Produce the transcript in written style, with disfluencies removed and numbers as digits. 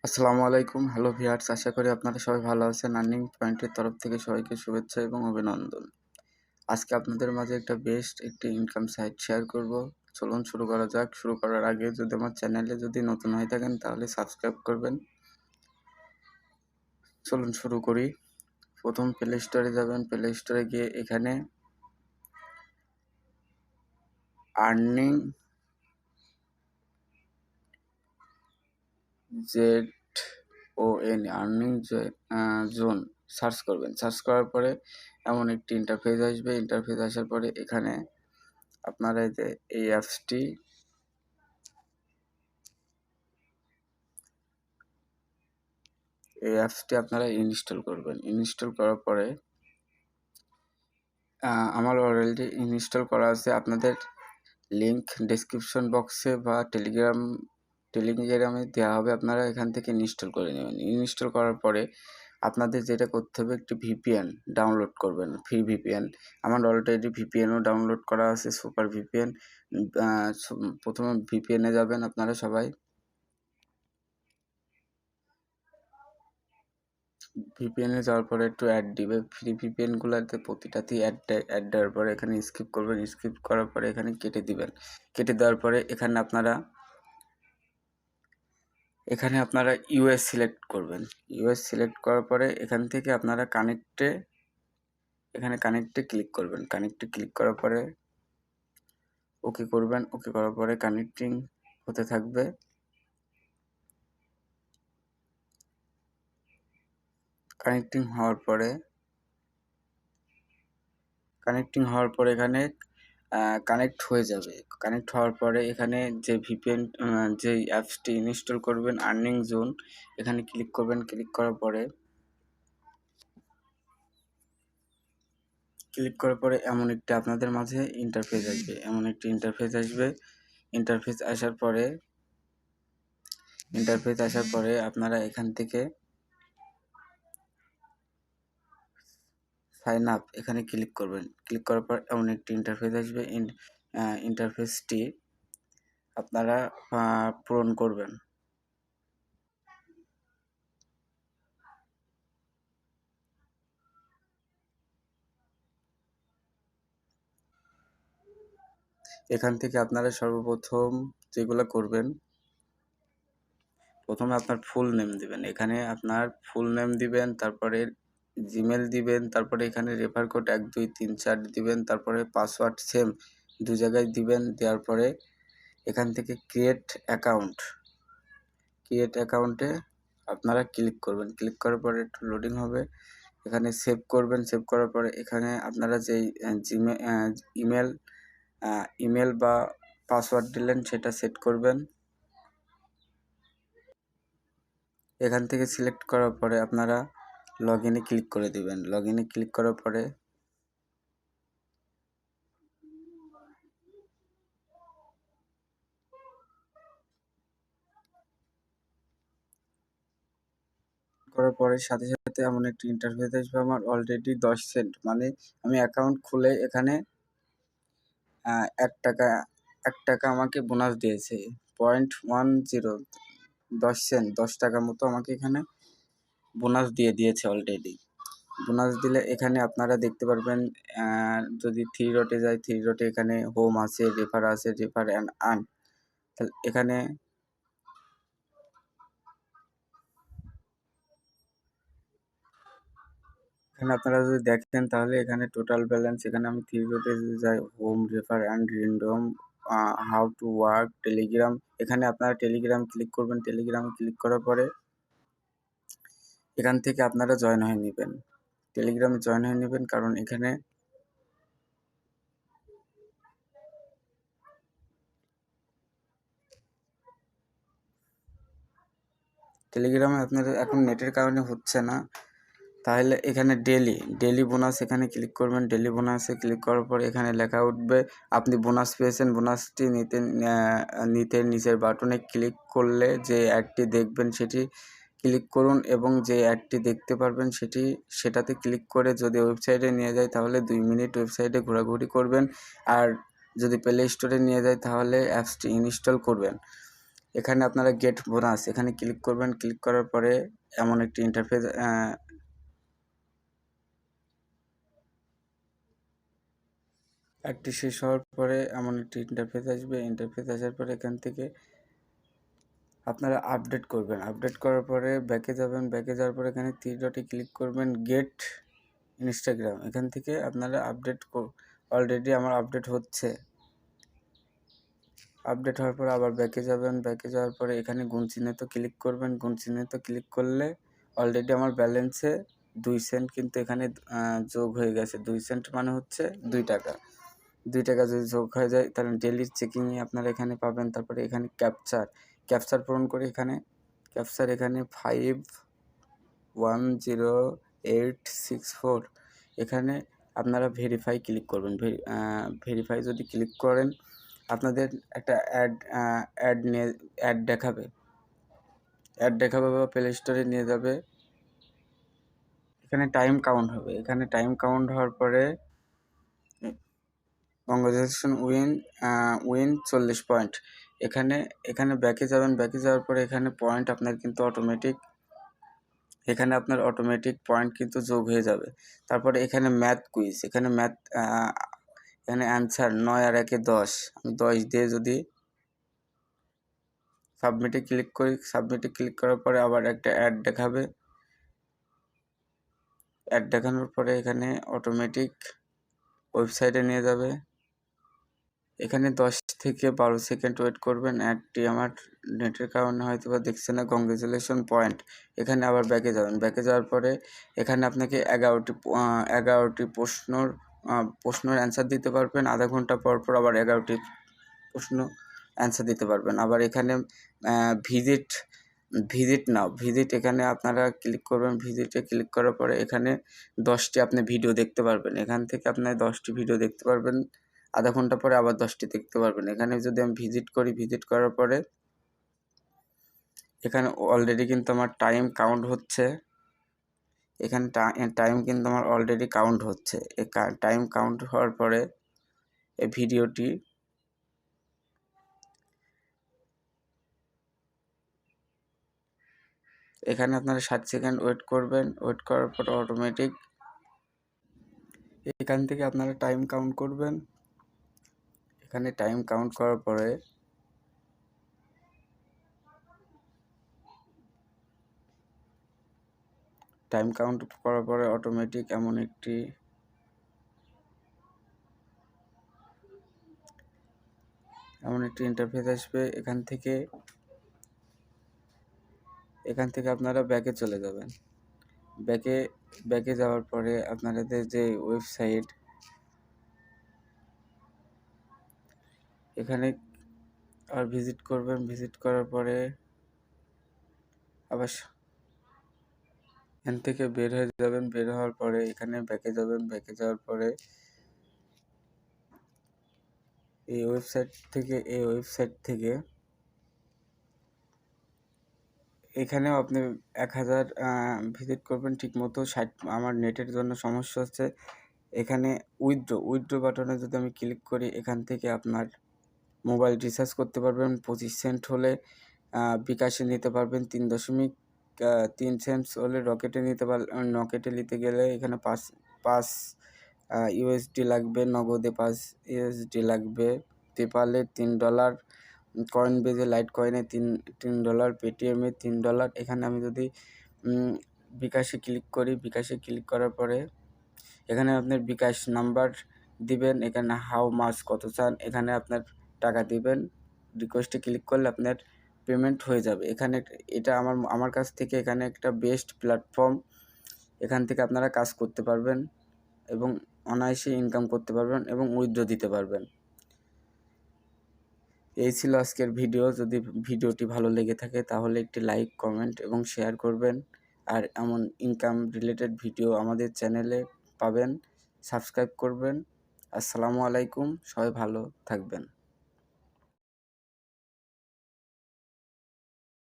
আসসালামু আলাইকুম। Hello viewers, আশা করি আপনারা সবাই ভালো আছেন। আর্নিং পয়েন্টের তরফ থেকে সবাইকে শুভেচ্ছা এবং অভিনন্দন। আজকে আপনাদের মাঝে একটি ইনকাম সাইট শেয়ার করব। চলুন শুরু করা যাক। শুরু করার আগে যদি আমার চ্যানেলে নতুন হয়ে থাকেন তাহলে সাবস্ক্রাইব করবেন। চলুন শুরু করি। প্রথম প্লে স্টোরে যাবেন। প্লে স্টোরে গিয়ে এখানে আর্নিং আর্নিং জোন সার্চ করবেন। সার্চ করার পরে এমন একটি ইন্টারফেস আসবে। ইন্টারফেস আসার পরে এখানে আপনারা এই অ্যাপসটি আপনারা ইনস্টল করবেন। ইনস্টল করার পরে আমার অলরেডি ইনস্টল করা আছে। আপনাদের লিংক ডেসক্রিপশন বক্সে বা টেলিগ্রামে দেওয়া হবে। আপনারা এখান থেকে ইনস্টল করে নেবেন। ইনস্টল করার পরে আপনাদের যেটা করতে হবে, একটি ভিপিএন ডাউনলোড করবেন, ফ্রি ভিপিএন। আমার অলরেডি ভিপিএনও ডাউনলোড করা আছে, সুপার ভিপিএন। প্রথমে ভিপিএনে যাবেন আপনারা সবাই। ভিপিএনে যাওয়ার পরে একটু অ্যাড দিবে। ফ্রি ভিপিএনগুলোতে প্রতিটাতেই অ্যাড দেওয়ার পরে এখানে স্কিপ করবেন। স্কিপ করার পরে এখানে কেটে দিবেন। কেটে দেওয়ার পরে এখানে আপনারা ইউএস সিলেক্ট করবেন। ইউএস সিলেক্ট করার পরে এখান থেকে আপনারা কানেক্টে ক্লিক করবেন। কানেক্টে ক্লিক করার পরে ওকে করবেন। ওকে করার পরে কানেক্টিং হতে থাকবে। কানেক্টিং হওয়ার পরে এখানে কানেক্ট হয়ে যাবে। কানেক্ট হওয়ার পরে এখানে যে ভিপিএন যে অ্যাপসটি ইনস্টল করবেন, আর্নিং জোন, এখানে ক্লিক করবেন। ক্লিক করার পরে এমন একটি আপনাদের মাঝে ইন্টারফেস আসবে। ইন্টারফেস আসার পরে আপনারা এখান থেকে সাইন আপ এখানে ক্লিক করবেন। ক্লিক করার পর এমন একটি ইন্টারফেস আসবে। ইন্টারফেসটি আপনারা পূরণ করবেন। এখান থেকে আপনারা সর্বপ্রথম যেগুলো করবেন, প্রথমে আপনার ফুল নেম দিবেন। এখানে আপনার ফুল নেম দিবেন, তারপরে জিমেল দিবেন, তারপরে এখানে রেফার কোড 1 2 3 4 দিবেন, তারপরে পাসওয়ার্ড সেম দু জায়গায় দিবেন। দেওয়ার পরে এখান থেকে ক্রিয়েট অ্যাকাউন্টে আপনারা ক্লিক করবেন। ক্লিক করার পরে একটু লোডিং হবে। এখানে সেভ করবেন। সেভ করার পরে এখানে আপনারা যেই ইমেল বা পাসওয়ার্ড দিলেন সেটা সেট করবেন। এখান থেকে সিলেক্ট করার পরে আপনারা লগ ইনে ক্লিক করে দিবেন। লগ ইনে ক্লিক করার পরে সাথে সাথে এমন একটি ইন্টারফেস আসবে। আমার অলরেডি 10 সেন্ট, মানে আমি অ্যাকাউন্ট খুলে এখানে 1 টাকা আমাকে বোনাস দিয়েছে। 0.10 10 সেন্ট, 10 টাকা মতো আমাকে এখানে বোনাস দিয়েছে অলরেডি। বোনাস দিলে এখানে আপনারা দেখতে পারবেন, যদি 3 ডটে যাই, 3 ডটে এখানে হোম আছে, রেফার আছে, রেফার অ্যান্ড আর্ন। তাহলে এখানে আপনারা যদি দেখেন তাহলে এখানে টোটাল ব্যালেন্স, এখানে আমি 3 ডটে যদি যাই, হোম, রেফার অ্যান্ড রিন্ডম, হাউ টু ওয়ার্ক, টেলিগ্রাম, এখানে আপনারা টেলিগ্রাম ক্লিক করবেন। টেলিগ্রামে ক্লিক করার পরে এখান থেকে আপনারা জয়েন হয়ে নেবেন। টেলিগ্রামে জয়েন হয়ে নেবেন, কারণ এখানে টেলিগ্রামে আপনাদের এখন নেটের কারণে হচ্ছে না। তাহলে এখানে ডেলি বোনাস এখানে ক্লিক করবেন। ডেলি বোনাসে ক্লিক করার পরে এখানে লেখা উঠবে আপনি বোনাস পেয়েছেন। বোনাসটি নিতে নিচের বাটনে ক্লিক করলে যে অ্যাডটি দেখবেন সেটি ক্লিক করুন, এবং যে অ্যাডটি দেখতে পারবেন সেটাতে ক্লিক করে যদি ওয়েবসাইটে নিয়ে যায় তাহলে 2 মিনিট ওয়েবসাইটে ঘোরাঘুরি করবেন। আর যদি প্লে স্টোরে নিয়ে যায় তাহলে অ্যাপসটি ইনস্টল করবেন। এখানে আপনারা গেট বোনাস এখানে ক্লিক করবেন। ক্লিক করার পরে এমন একটি ইন্টারফেস অ্যাডটি শেষ হওয়ার পরে এমন একটি ইন্টারফেস আসবে। ইন্টারফেস আসার পরে এখান থেকে আপনারা আপডেট করবেন। আপডেট করার পরে ব্যাকে যাবেন। ব্যাকে যাওয়ার পরে এখানে 3 ডটে ক্লিক করবেন, গেট ইনস্টাগ্রাম। এখান থেকে আপনারা আপডেট অলরেডি আমার আপডেট হচ্ছে। আপডেট হওয়ার পরে আবার ব্যাকে যাবেন। ব্যাকে যাওয়ার পরে এখানে গুণ চিহ্নিত ক্লিক করবেন। গুণ চিহ্নিত ক্লিক করলে অলরেডি আমার ব্যালেন্সে 2 সেন্ট কিন্তু এখানে যোগ হয়ে গেছে। 2 সেন্ট মানে হচ্ছে 2 টাকা। 2 টাকা যদি যোগ হয়ে যায় তাহলে ডেইলি চেকিংয়ে আপনারা এখানে পাবেন। তারপরে এখানে ক্যাপচার পূরণ করে এখানে 510864 এখানে আপনারা ভেরিফাই ক্লিক করবেন। ভেরিফাই যদি ক্লিক করেন আপনাদের একটা অ্যাড দেখাবে বা প্লে স্টোরে নিয়ে যাবে। এখানে টাইম কাউন্ট হবে। এখানে টাইম কাউন্ট হওয়ার পরে কংগ্রেচুলেশন উইন 40 পয়েন্ট। এখানে ব্যাকে যাবেন। ব্যাকে যাওয়ার পরে এখানে পয়েন্ট আপনার কিন্তু অটোমেটিক পয়েন্ট কিন্তু যোগ হয়ে যাবে। তারপরে এখানে ম্যাথ কুইজ, এখানে অ্যান্সার 9 আর 1 10। আমি 10 দিয়ে যদি সাবমিটে ক্লিক করি, সাবমিটে ক্লিক করার পরে আবার একটা অ্যাড দেখাবে। অ্যাড দেখানোর পরে এখানে অটোমেটিক ওয়েবসাইটে নিয়ে যাবে। এখানে 10 থেকে 12 সেকেন্ড ওয়েট করবেন। অ্যাডটি আমার নেটের কারণে হয়তো বা দেখছে না। Congratulation point. এখানে আবার ব্যাকে যাবেন। ব্যাকে যাওয়ার পরে এখানে আপনাকে 11টি প্রশ্নের অ্যান্সার দিতে পারবেন। আধা ঘন্টা পর আবার 11টি প্রশ্ন অ্যান্সার দিতে পারবেন। আবার এখানে ভিজিট এখানে আপনারা ক্লিক করবেন। ভিজিটে ক্লিক করার পরে এখানে 10টি আপনি ভিডিও দেখতে পারবেন। এখান থেকে আপনি 10টি ভিডিও দেখতে পারবেন। আধা ঘন্টা পরে আবার 10টি দেখতে পারবেন। এখানে যদি আমি ভিজিট করি, ভিজিট করার পরে এখানে অলরেডি কিন্তু আমার টাইম কাউন্ট হচ্ছে। এখানে টাইম কিন্তু আমার অলরেডি কাউন্ট হচ্ছে। এই টাইম কাউন্ট হওয়ার পরে এই ভিডিওটি এখানে আপনারা 60 সেকেন্ড ওয়েট করবেন। ওয়েট করার পর অটোমেটিক এখান থেকে আপনারা টাইম কাউন্ট করবেন। এখানে টাইম কাউন্ট করার পরে অটোমেটিক এমন একটি ইন্টারফেস আসবে। এখান থেকে আপনারা ব্যাকে চলে যাবেন। ব্যাকে যাওয়ার পরে আপনাদের যে ওয়েবসাইট এখানে আর ভিজিট করবেন। ভিজিট করার পরে আবার এখান থেকে বের হয়ে যাবেন। বের হওয়ার পরে এখানে ব্যাকে যাবেন। ব্যাকে যাওয়ার পরে এই ওয়েবসাইট থেকে এখানেও আপনি 1000 ভিজিট করবেন ঠিক মতো। আমার নেটের জন্য সমস্যা হচ্ছে। এখানে উইথড্র বাটনে যদি আমি ক্লিক করি এখান থেকে আপনার মোবাইল রিচার্জ করতে পারবেন। 25 সেন্ট হলে বিকাশে নিতে পারবেন। 3.3 সেন্ট হলে রকেটে নিতে গেলে এখানে 5 ইউএসডি লাগবে। নগদে 5 ইউএসডি লাগবে। পেপালে $3, কয়েনবেজে লাইট কয়েনে $3, পেটিএমে $3। এখানে আমি যদি বিকাশে ক্লিক করি, বিকাশে ক্লিক করার পরে এখানে আপনার বিকাশ নাম্বার দিবেন। এখানে হাউ মাছ কত চান এখানে আপনার টাকা দিবেন। রিকোয়েস্টে ক্লিক করলে আপনার পেমেন্ট হয়ে যাবে। এখানে এটা আমার কাছ থেকে এখানে একটা বেস্ট প্ল্যাটফর্ম। এখান থেকে আপনারা কাজ করতে পারবেন এবং অনায়াসে ইনকাম করতে পারবেন এবং উইথড্র দিতে পারবেন। এই ছিল আজকের ভিডিও। যদি ভিডিওটি ভালো লেগে থাকে তাহলে একটি লাইক, কমেন্ট এবং শেয়ার করবেন। আর এমন ইনকাম রিলেটেড ভিডিও আমাদের চ্যানেলে পাবেন। সাবস্ক্রাইব করবেন। আসসালামু আলাইকুম। সবাই ভালো থাকবেন।